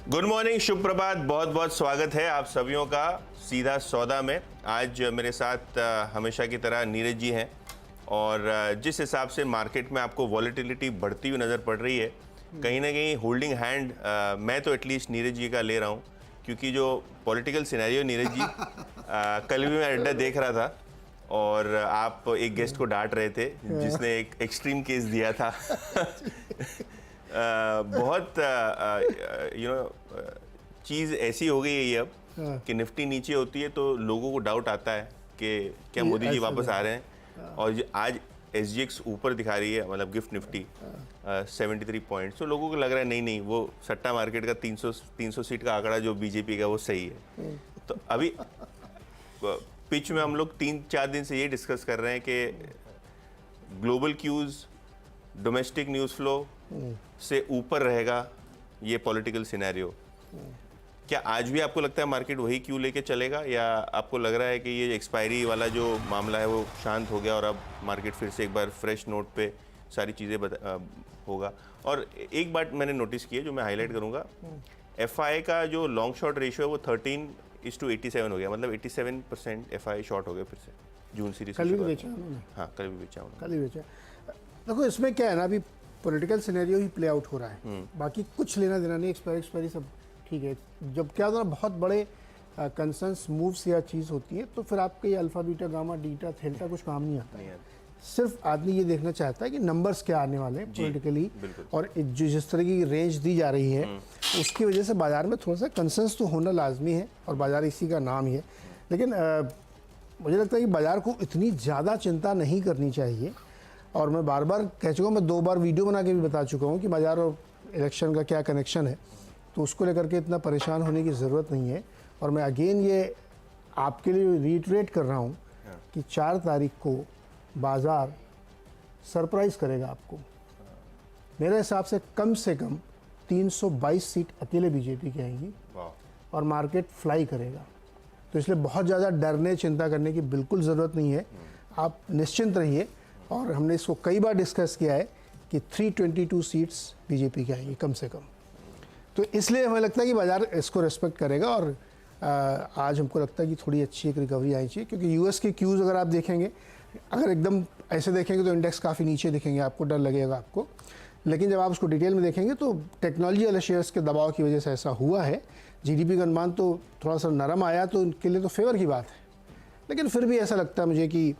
Good morning, शुभ प्रभात, बहुत बहुत स्वागत है आप सभियों का सीधा सौदा में। आज मेरे साथ हमेशा की तरह नीरज जी हैं और जिस हिसाब से मार्केट में आपको वॉलेटिलिटी बढ़ती हुई नज़र पड़ रही है, कहीं ना कहीं होल्डिंग हैंड मैं तो एटलीस्ट नीरज जी का ले रहा हूँ, क्योंकि जो पॉलिटिकल सिनेरियो नीरज जी कल भी मैं अड्डा देख रहा था और आप एक गेस्ट को डांट रहे थे जिसने एक एक्सट्रीम केस दिया था। बहुत चीज़ ऐसी हो गई है ये अब कि निफ्टी नीचे होती है तो लोगों को डाउट आता है कि क्या मोदी जी वापस आ रहे हैं। और आज SGX ऊपर दिखा रही है, मतलब गिफ्ट निफ्टी 73 पॉइंट्स, तो लोगों को लग रहा है नहीं वो सट्टा मार्केट का 300 सीट का आंकड़ा जो बीजेपी का वो सही है। तो अभी पिच में हम लोग 3-4 दिन से ये डिस्कस कर रहे हैं कि global queues, domestic news flow से ऊपर रहेगा ये पॉलिटिकल सिनेरियो। क्या आज भी आपको लगता है मार्केट वही क्यू लेके चलेगा, या आपको लग रहा है कि ये एक्सपायरी वाला जो मामला है वो शांत हो गया और अब मार्केट फिर से एक बार फ्रेश नोट पे सारी चीज़ें होगा? और एक बात मैंने नोटिस की है जो मैं हाईलाइट करूँगा, FI का जो लॉन्ग शॉर्ट रेशियो है वो 13:87 हो गया, मतलब 87% FI शॉर्ट हो गया फिर से जून सीरीज। कल भी बेचा उन्होंने। हाँ, कल भी बेचा उन्होंने। कल ही बेचा। देखो इसमें क्या है ना, अभी पॉलिटिकल सिनेरियो ही प्ले आउट हो रहा है, बाकी कुछ लेना देना नहीं। एक्सपायरी सब ठीक है। जब क्या होता है, बहुत बड़े कंसर्न्स मूव्स या चीज़ होती है तो फिर आपके ये अल्फा बीटा गामा डीटा थेल्टा कुछ काम नहीं आता है। सिर्फ आदमी ये देखना चाहता है कि नंबर्स क्या आने वाले हैं पॉलिटिकली, और जिस तरह की रेंज दी जा रही है उसकी वजह से बाजार में थोड़ा सा कंसर्न्स तो होना लाजमी है, और बाजार इसी का नाम ही है। लेकिन मुझे लगता है कि बाजार को इतनी ज़्यादा चिंता नहीं करनी चाहिए। और मैं बार बार कह चुका हूँ, मैं 2 बार वीडियो बना के भी बता चुका हूँ कि बाजार और इलेक्शन का क्या कनेक्शन है, तो उसको लेकर के इतना परेशान होने की ज़रूरत नहीं है। और मैं अगेन ये आपके लिए रीइटरेट कर रहा हूँ कि 4 तारीख को बाज़ार सरप्राइज़ करेगा आपको। मेरे हिसाब से कम 322 सीट अकेले बीजेपी की आएंगी और मार्केट फ्लाई करेगा। तो इसलिए बहुत ज़्यादा डरने चिंता करने की बिल्कुल ज़रूरत नहीं है, आप निश्चिंत रहिए। और हमने इसको कई बार डिस्कस किया है कि 322 सीट्स बीजेपी की आएंगी कम से कम। तो इसलिए हमें लगता है कि बाज़ार इसको रिस्पेक्ट करेगा। और आज हमको लगता है कि थोड़ी अच्छी एक रिकवरी आनी चाहिए, क्योंकि US के क्यूज़ अगर आप देखेंगे, अगर एकदम ऐसे देखेंगे तो इंडेक्स काफ़ी नीचे दिखेंगे, आपको डर लगेगा आपको। लेकिन जब आप उसको डिटेल में देखेंगे तो टेक्नोलॉजी वाले शेयर्स के दबाव की वजह से ऐसा हुआ है। GDP का अनुमान तो थोड़ा सा नरम आया तो उनके लिए तो फेवर की बात है। लेकिन फिर भी ऐसा लगता है मुझे कि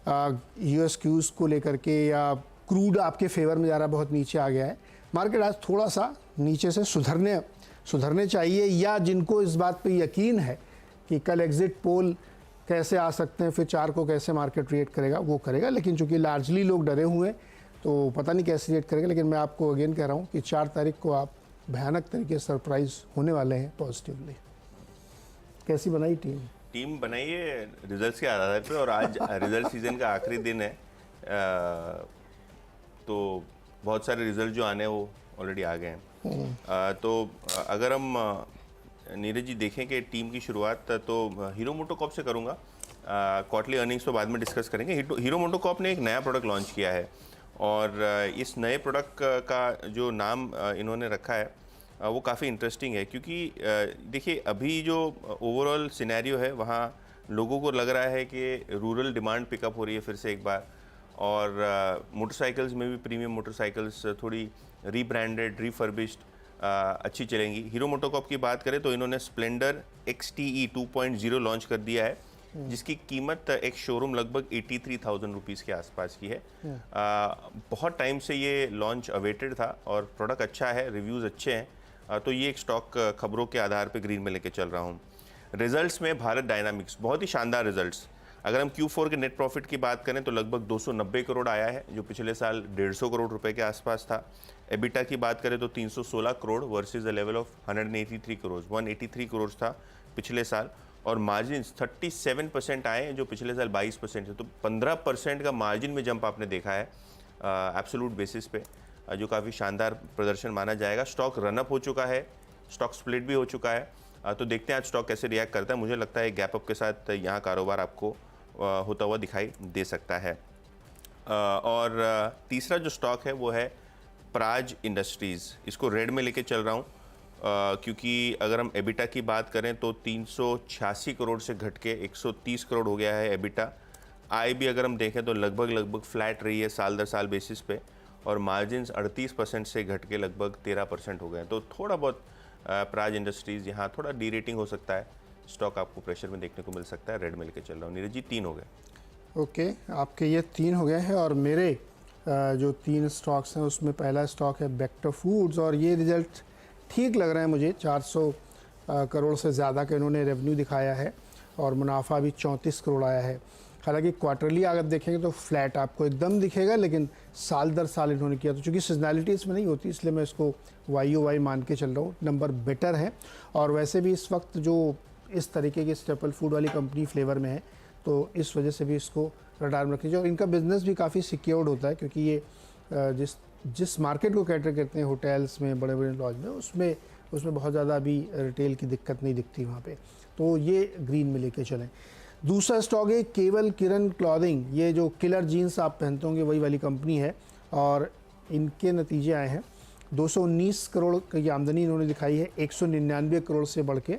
US क्यूज़ को लेकर के, या क्रूड आपके फेवर में जा रहा, बहुत नीचे आ गया है मार्केट। आज थोड़ा सा नीचे से सुधरने चाहिए, या जिनको इस बात पे यकीन है कि कल एग्जिट पोल कैसे आ सकते हैं, फिर 4 को कैसे मार्केट रिएक्ट करेगा, वो करेगा। लेकिन चूंकि लार्जली लोग डरे हुए हैं तो पता नहीं कैसे रिएक्ट करेगा। लेकिन मैं आपको अगेन कह रहा हूँ कि 4 तारीख को आप भयानक तरीके से सरप्राइज़ होने वाले हैं पॉजिटिवली। कैसी बनाई टीम बनाइए रिजल्ट्स के आधार पे, और आज रिजल्ट सीजन का आखिरी दिन है, तो बहुत सारे रिजल्ट जो आने हैं वो ऑलरेडी आ गए हैं। तो अगर हम नीरज जी देखें कि टीम की शुरुआत तो हीरो मोटोकॉर्प से करूँगा। क्वार्टरली अर्निंग्स तो बाद में डिस्कस करेंगे। हीरो मोटोकॉर्प ने एक नया प्रोडक्ट लॉन्च किया है, और इस नए प्रोडक्ट का जो नाम इन्होंने रखा है वो काफ़ी इंटरेस्टिंग है, क्योंकि देखिए अभी जो ओवरऑल सिनेरियो है वहाँ लोगों को लग रहा है कि रूरल डिमांड पिकअप हो रही है फिर से एक बार, और मोटरसाइकिल्स में भी प्रीमियम मोटरसाइकिल्स थोड़ी रीब्रांडेड, रिफर्बिश्ड अच्छी चलेंगी। हीरो मोटोकॉर्प की बात करें तो इन्होंने स्प्लेंडर XTE 2.0 लॉन्च कर दिया है, जिसकी कीमत एक शोरूम लगभग 83,000 रुपीज़ के आसपास की है। बहुत टाइम से ये लॉन्च अवेटेड था और प्रोडक्ट अच्छा है, रिव्यूज़ अच्छे हैं, तो ये एक स्टॉक खबरों के आधार पे ग्रीन में लेके चल रहा हूँ। रिजल्ट्स में भारत डायनामिक्स बहुत ही शानदार रिजल्ट्स। अगर हम Q4 के नेट प्रॉफिट की बात करें तो लगभग 290 करोड़ आया है, जो पिछले साल 150 करोड़ रुपए के आसपास था। एबिटा की बात करें तो 316 crore versus the level of 183 crore 183 crore था पिछले साल, और मार्जिन 37% आए जो पिछले साल 22% थे। तो 15% का मार्जिन में जंप आपने देखा है एब्सोल्यूट बेसिस पे, जो काफ़ी शानदार प्रदर्शन माना जाएगा। स्टॉक रनअप हो चुका है, स्टॉक स्प्लिट भी हो चुका है, तो देखते हैं आज स्टॉक कैसे रिएक्ट करता है। मुझे लगता है गैप अप के साथ यहाँ कारोबार आपको होता हुआ दिखाई दे सकता है। और तीसरा जो स्टॉक है वो है प्राज इंडस्ट्रीज़, इसको रेड में लेके चल रहा हूँ। क्योंकि अगर हम एबिटा की बात करें तो 386 करोड़ से घट के 130 करोड़ हो गया है एबिटा। आय भी अगर हम देखें तो लगभग फ्लैट रही है साल दर साल बेसिस पे, और मार्जिन्स 38% से घट के लगभग 13% हो गए हैं। तो थोड़ा बहुत प्राज इंडस्ट्रीज़ यहाँ थोड़ा डी रेटिंग हो सकता है, स्टॉक आपको प्रेशर में देखने को मिल सकता है। रेड में लेके चल रहा हूँ। नीरज जी 3 हो गए। ओके, आपके ये 3 हो गए हैं और मेरे जो 3 स्टॉक्स हैं उसमें पहला स्टॉक है बेक्टर फूड्स, और ये रिजल्ट ठीक लग रहा है मुझे। 400 करोड़ से ज़्यादा का इन्होंने रेवेन्यू दिखाया है और मुनाफा भी 34 करोड़ आया है। हालांकि क्वार्टरली अगर देखेंगे तो फ्लैट आपको एकदम दिखेगा, लेकिन साल दर साल इन्होंने किया, तो चूँकि सीजनैलिटी इसमें नहीं होती इसलिए मैं इसको YOY मान के चल रहा हूँ। नंबर बेटर है, और वैसे भी इस वक्त जो इस तरीके की स्टेपल फूड वाली कंपनी फ्लेवर में है तो इस वजह से भी इसको रडार में रखनी चाहिए। और इनका बिजनेस भी काफ़ी सिक्योर्ड होता है, क्योंकि ये जिस मार्केट को कैटर करते हैं होटल्स में, बड़े बड़े लॉज में, उसमें बहुत ज़्यादा अभी रिटेल की दिक्कत नहीं दिखती वहाँ पे, तो ये ग्रीन में लेके चलें। दूसरा स्टॉक है केवल किरण क्लॉथिंग। ये जो किलर जीन्स आप पहनते होंगे वही वाली कंपनी है, और इनके नतीजे आए हैं 219 करोड़ की आमदनी इन्होंने दिखाई है 199 करोड़ से बढ़ के,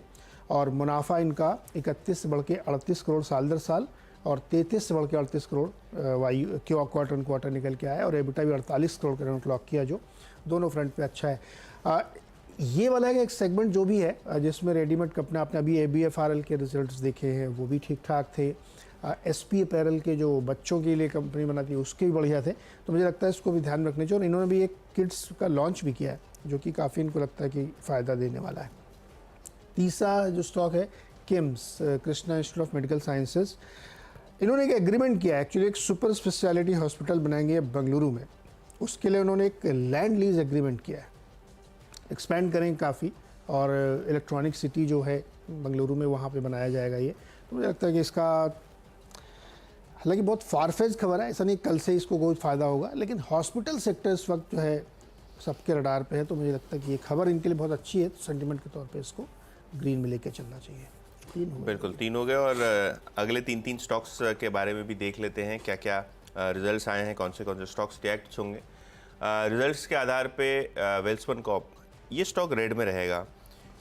और मुनाफा इनका 31 से बढ़ के 38 करोड़ साल दर साल, और 33 से बढ़ के 38 करोड़ क्वार्टर ऑन क्वार्टर निकल के आया, और एबिटा भी 48 करोड़ का क्लॉक किया, जो दोनों फ्रंट पे अच्छा है। ये वाला है एक सेगमेंट जो भी है जिसमें रेडीमेड कपड़े, आपने अभी ABFRL के रिजल्ट्स देखे हैं, वो भी ठीक ठाक थे। SP अपैरल के जो बच्चों के लिए कंपनी बनाती है उसके भी बढ़िया थे, तो मुझे लगता है इसको भी ध्यान में रखने चाहिए। और इन्होंने भी एक किड्स का लॉन्च भी किया है जो कि काफ़ी इनको लगता है कि फ़ायदा देने वाला है। तीसरा जो स्टॉक है KIMS, Krishna institute of medical sciences. इन्होंने एक एग्रीमेंट किया है, एक्चुअली एक सुपर स्पेशलिटी हॉस्पिटल बनाएंगे बेंगलुरु में, उसके लिए उन्होंने एक लैंड लीज एग्रीमेंट किया है। एक्सपेंड करेंगे काफ़ी, और इलेक्ट्रॉनिक सिटी जो है बेंगलुरु में वहाँ पे बनाया जाएगा ये। तो मुझे लगता है कि इसका, हालांकि बहुत फारफेज खबर है, ऐसा नहीं कल से इसको कोई फ़ायदा होगा, लेकिन हॉस्पिटल सेक्टर इस वक्त जो है सबके रडार पे है, तो मुझे लगता है कि ये खबर इनके लिए बहुत अच्छी है। तो सेंटिमेंट के तौर पे इसको ग्रीन में लेके चलना चाहिए। बिल्कुल 3 हो गए, और अगले 3 स्टॉक्स के बारे में भी देख लेते हैं क्या क्या रिजल्ट्स आए हैं, कौन से स्टॉक्स रिएक्ट होंगे। रिजल्ट्स के आधार पे वेल्सपन कॉर्प, ये स्टॉक रेड में रहेगा,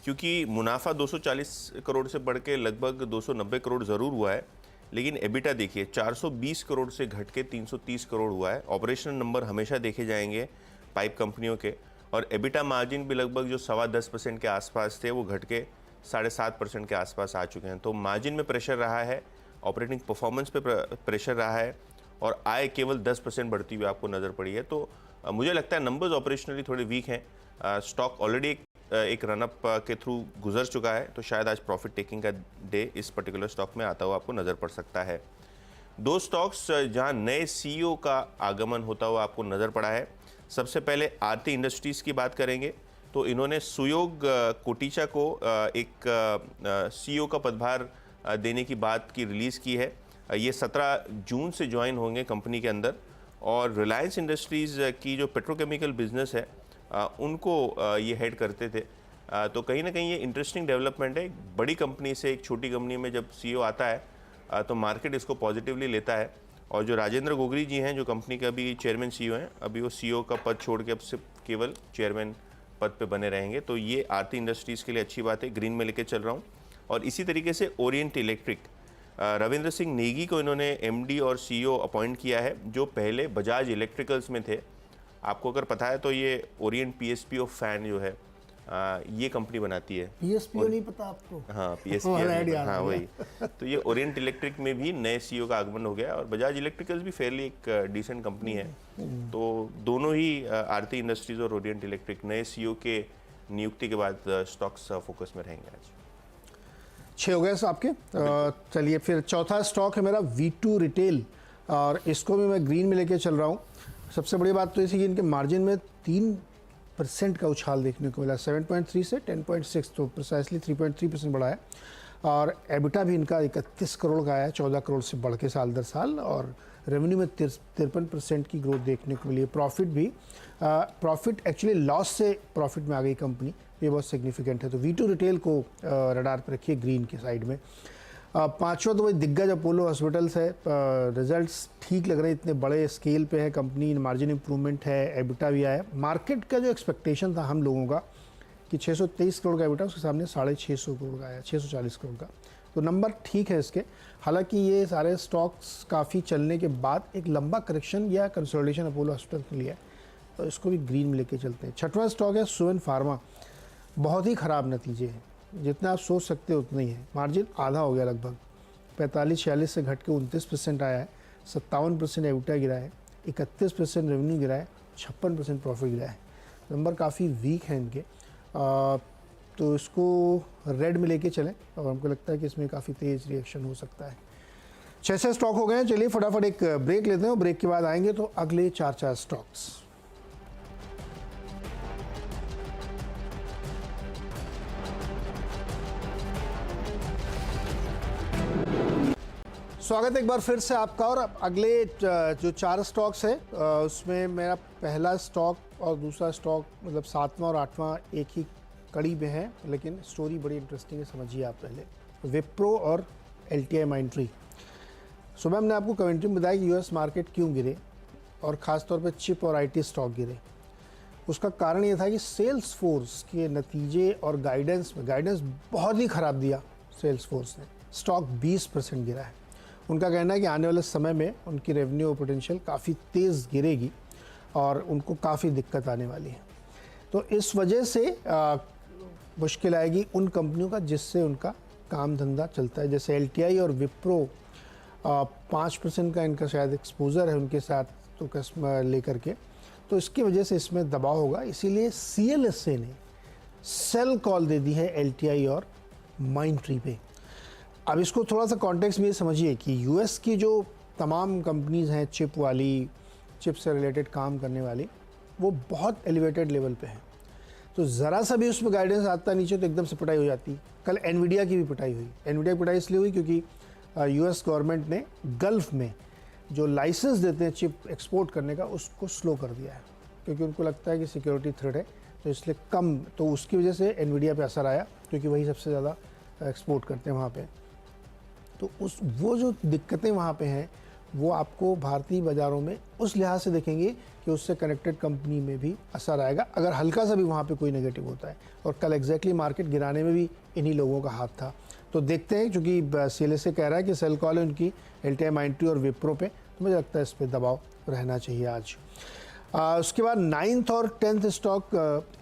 क्योंकि मुनाफा 240 करोड़ से बढ़ के लगभग 290 करोड़ ज़रूर हुआ है, लेकिन एबिटा देखिए 420 करोड़ से घट के 330 करोड़ हुआ है। ऑपरेशनल नंबर हमेशा देखे जाएंगे पाइप कंपनियों के, और एबिटा मार्जिन भी लगभग जो 10.25% के आसपास थे वो घट के 7.5% के आसपास आ चुके हैं। तो मार्जिन में प्रेशर रहा है, ऑपरेटिंग परफॉर्मेंस पे प्रेशर रहा है, और आय केवल 10% बढ़ती हुई आपको नज़र पड़ी है। तो मुझे लगता है नंबर्स ऑपरेशनली थोड़े वीक हैं। स्टॉक ऑलरेडी एक रनअप के थ्रू गुजर चुका है, तो शायद आज प्रॉफिट टेकिंग का डे इस पर्टिकुलर स्टॉक में आता हुआ आपको नज़र पड़ सकता है। 2 स्टॉक्स जहां नए CEO का आगमन होता हुआ आपको नज़र पड़ा है। सबसे पहले आरती इंडस्ट्रीज़ की बात करेंगे, तो इन्होंने सुयोग कोटिचा को एक CEO का पदभार देने की बात की रिलीज़ की है। ये 17 जून से ज्वाइन होंगे कंपनी के अंदर, और रिलायंस इंडस्ट्रीज़ की जो पेट्रोकेमिकल बिजनेस है उनको ये हेड करते थे। तो कहीं ना कहीं ये इंटरेस्टिंग डेवलपमेंट है। एक बड़ी कंपनी से एक छोटी कंपनी में जब CEO आता है तो मार्केट इसको पॉजिटिवली लेता है। और जो राजेंद्र गोगरी जी हैं, जो कंपनी के अभी चेयरमैन CEO हैं, अभी वो CEO का पद छोड़ के अब सिर्फ केवल चेयरमैन पद पे बने रहेंगे। तो ये आरती इंडस्ट्रीज़ के लिए अच्छी बात है, ग्रीन में लेके चल रहा हूँ। और इसी तरीके से ओरिएंट इलेक्ट्रिक, रविंद्र सिंह नेगी को इन्होंने MD और CEO अपॉइंट किया है, जो पहले बजाज इलेक्ट्रिकल्स में थे। आपको अगर पता है तो ये ओरिएंट PSPO फैन जो है ये कंपनी बनाती है। PSPO नहीं पता आपको? हाँ PSPO, हाँ वही। तो ये ओरिएंट इलेक्ट्रिक में भी नए CEO का आगमन हो गया, और बजाज इलेक्ट्रिकल्स भी फेयरली एक डिसेंट कंपनी है। तो दोनों ही आरती इंडस्ट्रीज और ओरिएंट इलेक्ट्रिक नए CEO के नियुक्ति के बाद स्टॉक्स फोकस में रहेंगे आज। 6 हो गए आपके। चलिए फिर चौथा स्टॉक है मेरा V2 रिटेल, और इसको भी मैं ग्रीन में लेके चल रहा हूँ। सबसे बड़ी बात तो इसी कि इनके मार्जिन में 3% का उछाल देखने को मिला, 7.3 से 10.6, तो प्रिसाइसली 3.3% बढ़ा है। और एबिटा भी इनका 31 करोड़ का आया, 14 करोड़ से बढ़ के साल दर साल, और रेवेन्यू में 53% की ग्रोथ देखने को मिली है। प्रॉफिट एक्चुअली लॉस से प्रॉफिट में आ गई कंपनी, ये बहुत सिग्निफिकेंट है। तो V2 रिटेल को रडार पर रखिए ग्रीन के साइड में। पांचवा तो वही दिग्गज अपोलो हॉस्पिटल्स है। रिजल्ट्स ठीक लग रहे हैं, इतने बड़े स्केल पे है कंपनी, मार्जिन इंप्रूवमेंट है, एबिटा भी आया। मार्केट का जो एक्सपेक्टेशन था हम लोगों का कि 623 करोड़ का एबिटा, उसके सामने 650 करोड़ का आया, 640 करोड़ का। तो नंबर ठीक है इसके। हालांकि ये सारे स्टॉक्स काफ़ी चलने के बाद एक लंबा करेक्शन या कंसोलिडेशन अपोलो हॉस्पिटल के लिया है, तो इसको भी ग्रीन में लेके चलते हैं। छठवां स्टॉक है सुवेन फार्मा। बहुत ही ख़राब नतीजे हैं, जितना आप सोच सकते हो उतना ही है। मार्जिन आधा हो गया, लगभग 45-46 से घट के 29% आया है। 57% एबिटा गिरा है, 31% रेवेन्यू गिरा है, 56% प्रॉफिट गिरा है। नंबर काफ़ी वीक हैं इनके। तो इसको रेड में लेके चलें और हमको लगता है कि इसमें काफ़ी तेज़ रिएक्शन हो सकता है। 6 स्टॉक हो गए हैं। चलिए फटाफट एक ब्रेक लेते हैं, ब्रेक के बाद आएंगे तो अगले 4 स्टॉक्स। स्वागत है एक बार फिर से आपका। और अगले जो 4 स्टॉक्स है उसमें मेरा पहला स्टॉक और दूसरा स्टॉक मतलब 7वां और 8वां एक ही कड़ी में है, लेकिन स्टोरी बड़ी इंटरेस्टिंग है, समझिए आप पहले। विप्रो और LTI माइंट्री। सुबह हमने आपको कमेंट्री में बताया कि US मार्केट क्यों गिरे और ख़ास तौर पे चिप और IT स्टॉक गिरे। उसका कारण ये था कि सेल्स फोर्स के नतीजे और गाइडेंस बहुत ही ख़राब दिया सेल्स फोर्स ने। स्टॉक 20% गिरा है। उनका कहना है कि आने वाले समय में उनकी रेवेन्यू पोटेंशियल काफ़ी तेज़ गिरेगी और उनको काफ़ी दिक्कत आने वाली है। तो इस वजह से मुश्किल आएगी उन कंपनियों का जिससे उनका काम धंधा चलता है, जैसे LTI और विप्रो। 5% का इनका शायद एक्सपोजर है उनके साथ, तो कस्टमर लेकर के, तो इसकी वजह से इसमें दबाव होगा। इसीलिए CLSA ने सेल कॉल दे दी है LTI और माइंट्री पे। अब इसको थोड़ा सा कॉन्टेक्स्ट में समझिए कि US की जो तमाम कंपनीज़ हैं चिप वाली, चिप से रिलेटेड काम करने वाली, वो बहुत एलिवेटेड लेवल पे हैं। तो ज़रा सा भी उसमें गाइडेंस आता नीचे तो एकदम से पिटाई हो जाती। कल एनवीडिया की भी पिटाई हुई। एनवीडिया की पिटाई इसलिए हुई क्योंकि US गवर्नमेंट ने गल्फ़ में जो लाइसेंस देते हैं चिप एक्सपोर्ट करने का, उसको स्लो कर दिया है, क्योंकि उनको लगता है कि सिक्योरिटी थ्रेट है, तो इसलिए कम, तो उसकी वजह से एनवीडिया पे असर आया, क्योंकि वही सबसे ज़्यादा एक्सपोर्ट करते हैं वहाँ पे। तो वो जो दिक्कतें वहाँ पे हैं वो आपको भारतीय बाज़ारों में उस लिहाज से देखेंगे कि उससे कनेक्टेड कंपनी में भी असर आएगा अगर हल्का सा भी वहाँ पे कोई नेगेटिव होता है। और कल एग्जैक्टली मार्केट गिराने में भी इन्हीं लोगों का हाथ था। तो देखते हैं, क्योंकि CLSA कह रहा है कि सेल कॉल है उनकी LTI माइंट्री और विप्रो पे, तो मुझे लगता है इस पर दबाव रहना चाहिए आज। उसके बाद 9th और 10th स्टॉक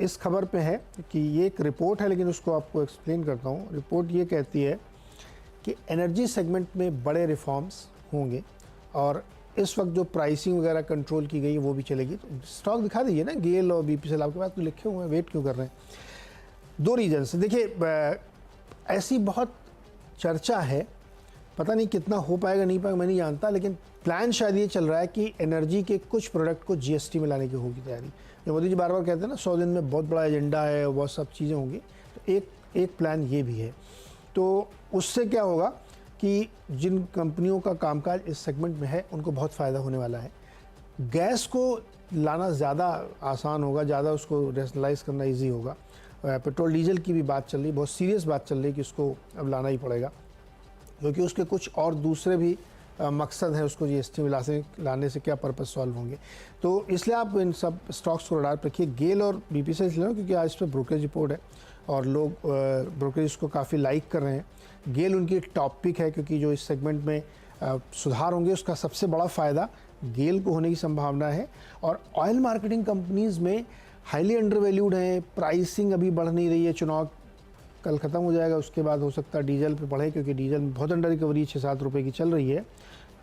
इस खबर पे है कि ये एक रिपोर्ट है, लेकिन उसको आपको एक्सप्लेन करता हूँ। रिपोर्ट ये कहती है कि एनर्जी सेगमेंट में बड़े रिफॉर्म्स होंगे और इस वक्त जो प्राइसिंग वगैरह कंट्रोल की गई वो भी चलेगी। तो स्टॉक दिखा दीजिए ना, गेल और BPCL आपके पास तो लिखे हुए हैं, वेट क्यों कर रहे हैं। 2 रीजन से देखिए, ऐसी बहुत चर्चा है, पता नहीं कितना हो पाएगा नहीं पाएगा मैं नहीं जानता, लेकिन प्लान शायद ये चल रहा है कि एनर्जी के कुछ प्रोडक्ट को GST में लाने की होगी तैयारी। जो मोदी जी बार बार कहते हैं ना 100 दिन में बहुत बड़ा एजेंडा है, बहुत सब चीज़ें होंगी, तो एक प्लान ये भी है। तो उससे क्या होगा कि जिन कंपनियों का कामकाज इस सेगमेंट में है उनको बहुत फ़ायदा होने वाला है। गैस को लाना ज़्यादा आसान होगा, ज़्यादा उसको रैशनलाइज करना इजी होगा। पेट्रोल डीजल की भी बात चल रही, बहुत सीरियस बात चल रही कि उसको अब लाना ही पड़ेगा, क्योंकि उसके कुछ और दूसरे भी मकसद हैं। उसको GST में लाने से क्या पर्पस सॉल्व होंगे। तो इसलिए आप इन सब स्टॉक्स को रडार पर रखिए। गेल और BPCL इसलिए ना क्योंकि आज इस पर ब्रोकरेज रिपोर्ट है और लोग ब्रोकरेज को काफ़ी लाइक कर रहे हैं। गेल उनकी टॉप पिक है, क्योंकि जो इस सेगमेंट में सुधार होंगे उसका सबसे बड़ा फ़ायदा गेल को होने की संभावना है। और ऑयल मार्केटिंग कंपनीज़ में हाईली अंडरवैल्यूड हैं, प्राइसिंग अभी बढ़ नहीं रही है। चुनाव कल ख़त्म हो जाएगा, उसके बाद हो सकता है डीजल पे बढ़े, क्योंकि डीजल में बहुत अंडर रिकवरी 6-7 रुपये की चल रही है।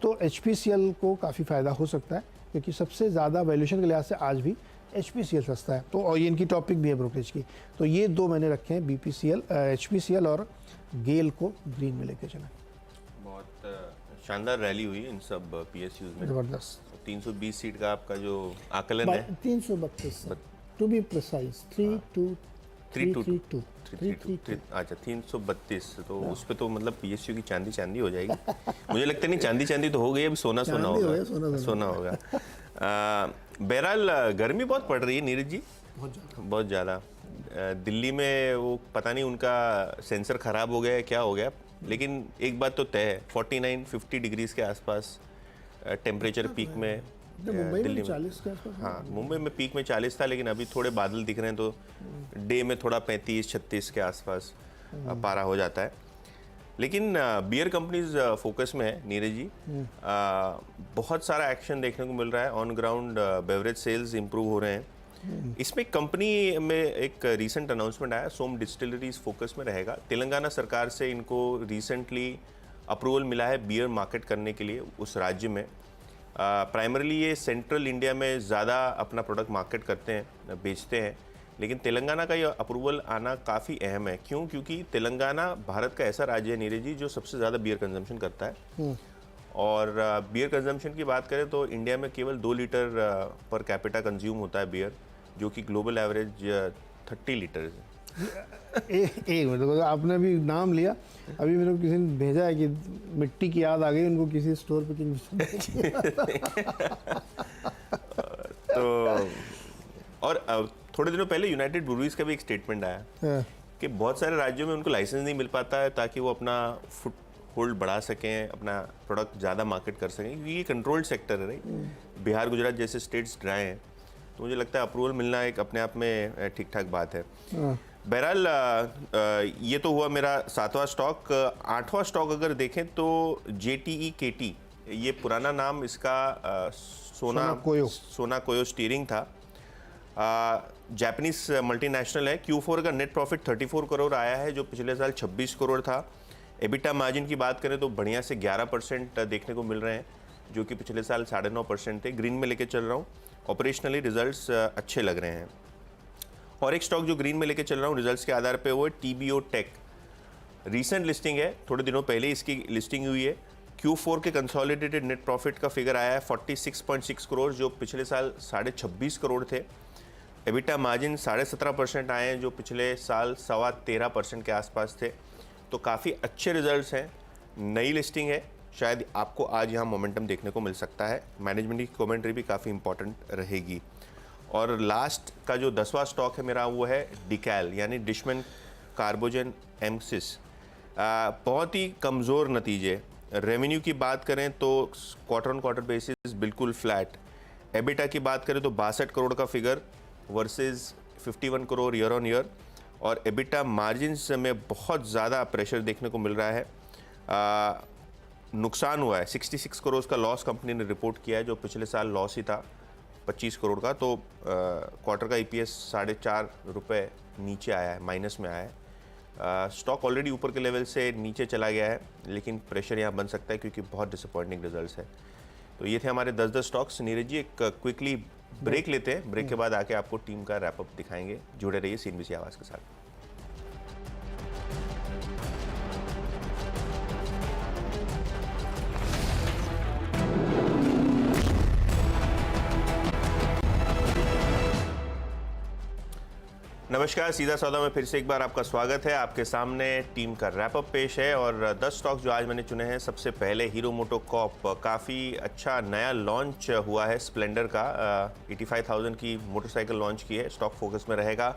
तो HPCL को काफ़ी फ़ायदा हो सकता है, क्योंकि सबसे ज़्यादा वैल्यूएशन के लिहाज से आज भी HPCL सस्ता है। तो और ये इनकी टॉपिक भी है ब्रोकरेज की। तो ये 2 मैंने रखे हैं, BPCL, HPCL और गेल को ग्रीन में लेके चलें। बहुत शानदार रैली हुई इन सब PSUs में। ज़बरदस्त। 320 सीट का आपका जो आकलन है, 332 टू बी प्रिसाइज, 32332। अच्छा 332, तो उस पे तो मतलब PSU की चांदी हो जाएगी। मुझे लगता नहीं चांदी तो हो गई, अब सोना होगा। बहरहाल गर्मी बहुत पड़ रही है नीरज जी, बहुत ज़्यादा। दिल्ली में वो पता नहीं उनका सेंसर ख़राब हो गया है क्या हो गया, लेकिन एक बात तो तय है 49-50 डिग्रीज़ के आसपास टेम्परेचर पीक में मुंबई दिल्ली में 40 के आसपास। हाँ, मुंबई में पीक में 40 था, लेकिन अभी थोड़े बादल दिख रहे हैं तो डे में थोड़ा 35-36 के आसपास पारा हो जाता है। लेकिन बियर कंपनीज फोकस में है नीरज जी। बहुत सारा एक्शन देखने को मिल रहा है, on ground beverage sales improve हो रहे हैं। इसमें कंपनी में एक रीसेंट अनाउंसमेंट आया, सोम डिस्टिलरीज फोकस में रहेगा। तेलंगाना सरकार से इनको रिसेंटली अप्रूवल मिला है बियर मार्केट करने के लिए उस राज्य में। प्राइमरीली ये सेंट्रल इंडिया में ज़्यादा अपना प्रोडक्ट मार्केट करते हैं, बेचते हैं, लेकिन तेलंगाना का ये अप्रूवल आना काफ़ी अहम है। क्यों? क्योंकि तेलंगाना भारत का ऐसा राज्य है नीरज जी जो सबसे ज़्यादा बियर कंजम्पशन करता है। और बियर कंजम्पशन की बात करें तो इंडिया में केवल 2 लीटर पर कैपिटा कंज्यूम होता है बियर, जो कि ग्लोबल एवरेज 30 लीटर है। एक मिनट, आपने भी नाम लिया, अभी मेरे को किसी ने भेजा है कि मिट्टी की याद आ गई उनको किसी स्टोर पे तो और थोड़े दिनों पहले यूनाइटेड ब्रूअरीज का भी एक स्टेटमेंट आया कि बहुत सारे राज्यों में उनको लाइसेंस नहीं मिल पाता है ताकि वो अपना फुट होल्ड बढ़ा सकें, अपना प्रोडक्ट ज़्यादा मार्केट कर सकें, क्योंकि ये कंट्रोल्ड सेक्टर है। राइट, बिहार गुजरात जैसे स्टेट्स ड्राई हैं, तो मुझे लगता है अप्रूवल मिलना एक अपने आप में ठीक ठाक बात है। बहरहाल ये तो हुआ मेरा 7वां स्टॉक। 8वां स्टॉक अगर देखें तो JTE KT, ये पुराना नाम इसका सोना कोयो स्टीयरिंग था। जापानीज मल्टीनेशनल है। Q4 का नेट प्रॉफिट 34 करोड़ आया है, जो पिछले साल 26 करोड़ था। एबिटा मार्जिन की बात करें तो बढ़िया से 11% देखने को मिल रहे हैं, जो कि पिछले साल 9.5% थे। ग्रीन में लेके चल रहा हूँ, ऑपरेशनली रिजल्ट्स अच्छे लग रहे हैं। और एक स्टॉक जो ग्रीन में लेके चल रहा हूँ रिजल्ट्स के आधार पे, वो है TBO टेक। रीसेंट लिस्टिंग है, थोड़े दिनों पहले इसकी लिस्टिंग हुई है। Q4 के कंसोलिडेटेड नेट प्रॉफिट का फिगर आया है 46.6 करोड़, जो पिछले साल 26.5 करोड़ थे। एबिटा मार्जिन 17.5% आए हैं, जो पिछले साल 13.25% के आसपास थे। तो काफ़ी अच्छे रिजल्ट्स हैं। नई लिस्टिंग है, शायद आपको आज यहाँ मोमेंटम देखने को मिल सकता है। मैनेजमेंट की कमेंट्री भी काफ़ी इंपॉर्टेंट रहेगी। और लास्ट का जो 10वां स्टॉक है मेरा, वो है डिकैल, यानी डिशमन कार्बोजन एमसिस। बहुत ही कमज़ोर नतीजे। रेवेन्यू की बात करें तो क्वार्टर ऑन क्वार्टर बेसिस बिल्कुल फ्लैट। एबिटा की बात करें तो 62 करोड़ का figure versus 51 crore year on year. और एबिटा मार्जिन्स में बहुत ज़्यादा प्रेशर देखने को मिल रहा है। नुकसान हुआ है, 66 करोड़ का लॉस कंपनी ने रिपोर्ट किया है, जो पिछले साल लॉस ही था 25 करोड़ का। तो क्वार्टर का EPS 4.5 रुपये नीचे आया है, माइनस में आया है। स्टॉक ऑलरेडी ऊपर के लेवल से नीचे चला गया है, लेकिन प्रेशर यहाँ बन सकता है क्योंकि बहुत डिसअपॉइंटिंग रिजल्ट्स है। तो ये थे हमारे 10 स्टॉक्स। नीरज जी, एक क्विकली ब्रेक लेते हैं, ब्रेक के बाद आके आपको टीम का रैपअप दिखाएंगे। जुड़े रहिए CNBC आवाज़ के साथ। नमस्कार, सीधा सौदा में फिर से एक बार आपका स्वागत है। आपके सामने टीम का रैपअप पेश है और 10 स्टॉक्स जो आज मैंने चुने हैं। सबसे पहले हीरो मोटोकॉर्प, काफ़ी अच्छा नया लॉन्च हुआ है स्प्लेंडर का। 85,000 की मोटरसाइकिल लॉन्च की है, स्टॉक फोकस में रहेगा।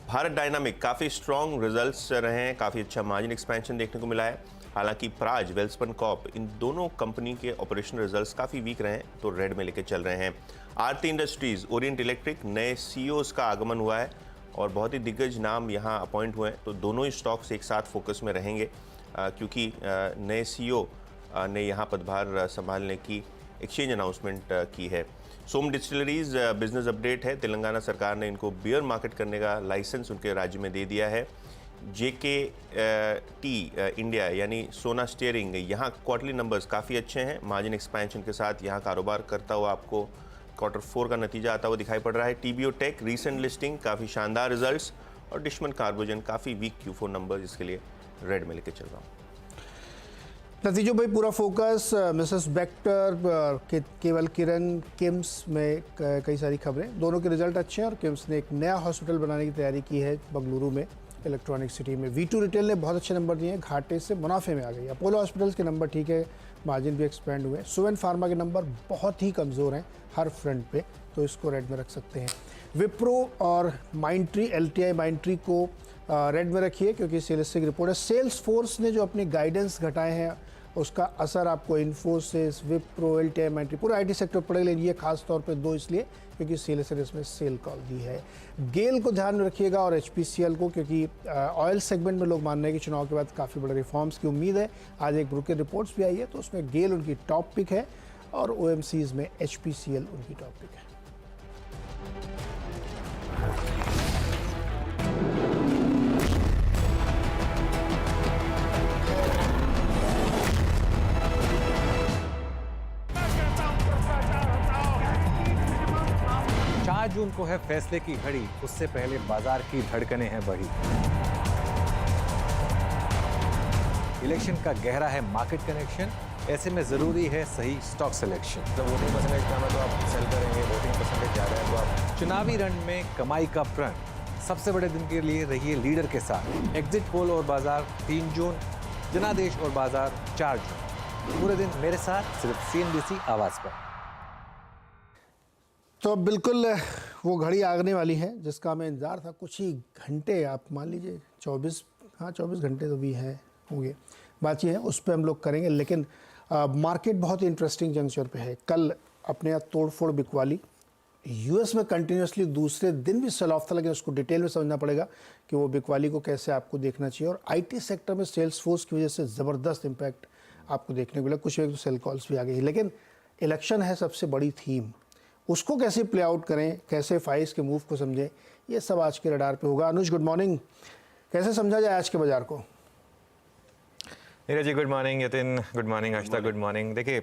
भारत डायनामिक, काफ़ी स्ट्रॉन्ग रिजल्ट्स रहे हैं, काफ़ी अच्छा मार्जिन एक्सपेंशन देखने को मिला है। हालांकि प्राज, वेल्सपन कॉर्प, इन दोनों कंपनी के ऑपरेशनल रिजल्ट्स काफ़ी वीक रहे हैं, तो रेड में लेके चल रहे हैं। आरती इंडस्ट्रीज़, ओरिएंट इलेक्ट्रिक, नए CEOs का आगमन हुआ है और बहुत ही दिग्गज नाम यहाँ अपॉइंट हुए हैं, तो दोनों ही स्टॉक्स एक साथ फोकस में रहेंगे क्योंकि नए CEO ने यहाँ पदभार संभालने की एक्सचेंज अनाउंसमेंट की है। सोम डिस्टिलरीज बिजनेस अपडेट है। तेलंगाना सरकार ने इनको बियर मार्केट करने का लाइसेंस उनके राज्य में दे दिया है। JKT इंडिया यानी सोना स्टीयरिंग, यहाँ क्वार्टरली नंबर्स काफ़ी अच्छे हैं, मार्जिन एक्सपेंशन के साथ यहाँ कारोबार करता हुआ आपको Q4 का नतीजा आता हुआ दिखाई पड़ रहा है। TBO टेक, रीसेंट लिस्टिंग, काफ़ी शानदार रिजल्ट्स। और डिशमन कार्बोजन, काफ़ी वीक Q4 नंबर, जिसके लिए रेड में लेके चल रहा हूँ। नतीजों भाई पूरा फोकस मिसेस बेक्टर, केवल किरण, किम्स में कई सारी खबरें। दोनों के रिजल्ट अच्छे हैं और किम्स ने एक नया हॉस्पिटल बनाने की तैयारी की है बंगलुरु में, इलेक्ट्रॉनिक सिटी में। V2 रिटेल ने बहुत अच्छे नंबर दिए हैं, घाटे से मुनाफे में आ गई। अपोलो हॉस्पिटल्स के नंबर ठीक है, मार्जिन भी एक्सपेंड हुए। सुवेन फार्मा के नंबर बहुत ही कमज़ोर हैं हर फ्रंट पे, तो इसको रेड में रख सकते हैं। विप्रो और माइंट्री, LTI माइंट्री को रेड में रखिए क्योंकि सेल्स रिपोर्ट है। सेल्स फोर्स ने जो अपनी गाइडेंस घटाए हैं उसका असर आपको इन्फोसिस, विप्रो, एलटीआई, एंट्री पूरा आईटी सेक्टर पड़ेगा। लेकिन ये खास तौर पे दो इसलिए क्योंकि सीएलएसए ने इसमें सेल कॉल दी है। गेल को ध्यान में रखिएगा और एचपीसीएल को, क्योंकि ऑयल सेगमेंट में लोग मान रहे हैं कि चुनाव के बाद काफ़ी बड़े रिफॉर्म्स की उम्मीद है। आज एक ब्रोकर रिपोर्ट्स भी आई है, तो उसमें गेल उनकी टॉप पिक है और ओएमसीज में एचपीसीएल उनकी टॉप पिक है। जून को है फैसले की घड़ी, उससे पहले बाजार की धड़कनें हैं बढ़ी। इलेक्शन का गहरा है मार्केट कनेक्शन, ऐसे में जरूरी है सही स्टॉक सिलेक्शन। जब वोटिंग परसेंटेज कम है तो आप सेल करेंगे, वोटिंग परसेंटेज ज़्यादा है तो आप चुनावी रण में कमाई का प्रण, सबसे बड़े दिन के लिए रहिए लीडर के साथ। एग्जिट पोल और बाजार 3 जून, जनादेश और बाजार 4 जून। पूरे दिन मेरे साथ सिर्फ सीएनबीसी आवाज पर। तो बिल्कुल वो घड़ी आने वाली है जिसका हमें इंतज़ार था। कुछ ही घंटे, आप मान लीजिए 24 घंटे तो भी है होंगे, बात ये है उस पर हम लोग करेंगे। लेकिन मार्केट बहुत ही इंटरेस्टिंग जंक्चर पे है। कल अपने यहाँ तोड़फोड़ बिकवाली, यूएस में कंटिन्यूसली दूसरे दिन भी सेल ऑफ था, लेकिन उसको डिटेल में समझना पड़ेगा कि वो बिकवाली को कैसे आपको देखना चाहिए। और आईटी सेक्टर में सेल्स फोर्स की वजह से ज़बरदस्त इम्पैक्ट आपको देखने को मिला। कुछ एक तो सेल कॉल्स भी आ गई, लेकिन इलेक्शन है सबसे बड़ी थीम, उसको कैसे प्ले आउट करें, कैसे फाइज के मूव को समझें, ये सब आज के रडार पे होगा। Anuj, good morning. कैसे समझा जाए आज के बाजार को? Neeraj ji good morning, Yatin good morning, Ashita good morning. देखिए